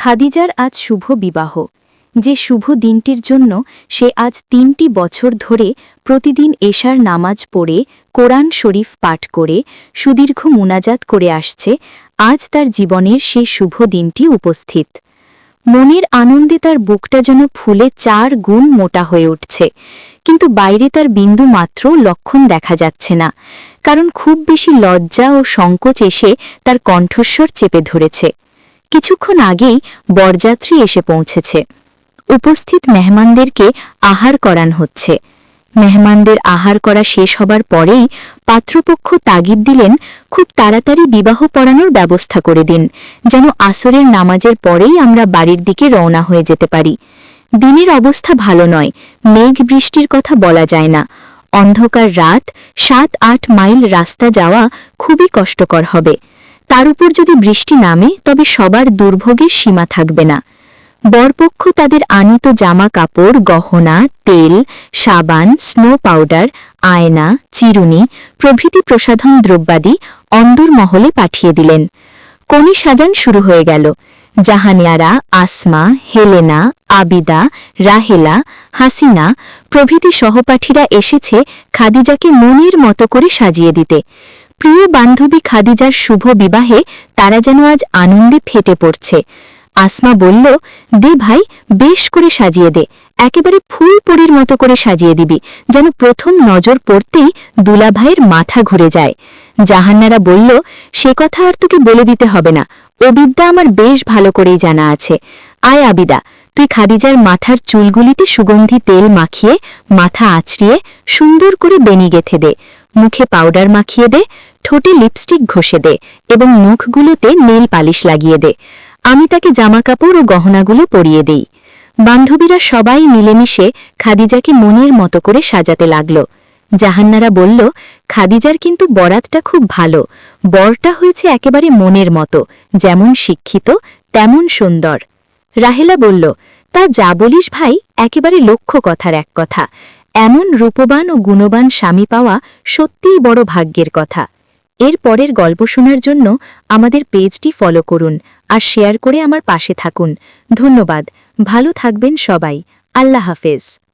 খাদিজার আজ শুভ বিবাহ। যে শুভ দিনটির জন্য সে আজ ৩টি বছর ধরে প্রতিদিন এশার নামাজ পড়ে কোরআন শরীফ পাঠ করে সুদীর্ঘ মুনাজাত করে আসছে, আজ তার জীবনের সেই শুভ দিনটি উপস্থিত। মনের আনন্দে তার বুকটা যেন ফুলে ৪ গুণ মোটা হয়ে উঠছে, কিন্তু বাইরে তার বিন্দু মাত্র লক্ষণ দেখা যাচ্ছে না, কারণ খুব বেশি লজ্জা ও সংকোচ এসে তার কণ্ঠস্বর চেপে ধরেছে। কিছুক্ষণ আগেই বরযাত্রী এসে পৌঁছেছে। উপস্থিত মেহমানদেরকে আহার করান হচ্ছে। মেহমানদের আহার করা শেষ হবার পরেই পাত্রপক্ষ তাগিদ দিলেন, খুব তাড়াতাড়ি বিবাহ পড়ানোর ব্যবস্থা করে দিন, যেন আসরের নামাজের পরেই আমরা বাড়ির দিকে রওনা হয়ে যেতে পারি। দিনের অবস্থা ভালো নয়, মেঘ বৃষ্টির কথা বলা যায় না। অন্ধকার রাত, ৭-৮ মাইল রাস্তা যাওয়া খুবই কষ্টকর হবে। তার উপর যদি বৃষ্টি নামে তবে সবার দুর্ভোগের সীমা থাকবে না। বরপক্ষ তাদের আনিত জামা কাপড়, গহনা, তেল, সাবান, স্নো পাউডার, আয়না, চিরুনি প্রভৃতি প্রসাধন দ্রব্যাদি অন্দর মহলে পাঠিয়ে দিলেন। কনে সাজান শুরু হয়ে গেল। জাহানিয়ারা, আসমা, হেলেনা, আবিদা, রাহেলা, হাসিনা প্রভৃতি সহপাঠীরা এসেছে খাদিজাকে মনের মতো করে সাজিয়ে দিতে। প্রিয় বান্ধবী খাদিজার শুভ বিবাহে তারা যেন আজ আনন্দে ফেটে পড়ছে। আসমা বলল, দে ভাই, বেশ করে সাজিয়ে দে, একেবারে ফুলপরির মতো করে সাজিয়ে দিবি, যেন প্রথম নজর পড়তেই দুলাভাইয়ের মাথা ঘুরে যায়। জাহান্নারা বলল, সে কথা আর তোকে বলে দিতে হবে না, ও বিদ্যা আমার বেশ ভালো করেই জানা আছে। আয় আবিদা, তুই খাদিজার মাথার চুলগুলিতে সুগন্ধি তেল মাখিয়ে মাথা আছড়িয়ে সুন্দর করে বেনি গেথে দে, মুখে পাউডার মাখিয়ে দে, ঠোঁটে লিপস্টিক ঘষে দে এবং মুখগুলোতে নেল পালিশ লাগিয়ে দে। আমি তাকে জামাকাপড় ও গহনাগুলো পরিয়ে দেই। বান্ধবীরা সবাই মিলেমিশে খাদিজাকে মনের মতো করে সাজাতে লাগল। জাহান্নারা বলল, খাদিজার কিন্তু বরাতটা খুব ভালো, বরটা হয়েছে একেবারে মনের মতো, যেমন শিক্ষিত তেমন সুন্দর। রাহেলা বলল, তা যা বলিস ভাই, একেবারে লক্ষ্য কথার এক কথা, এমন রূপবান ও গুণবান স্বামী পাওয়া সত্যিই বড় ভাগ্যের কথা। এর পরের গল্প শোনার জন্য আমাদের পেজটি ফলো করুন আর শেয়ার করে আমার পাশে থাকুন। ধন্যবাদ। ভালো থাকবেন সবাই। আল্লাহ হাফেজ।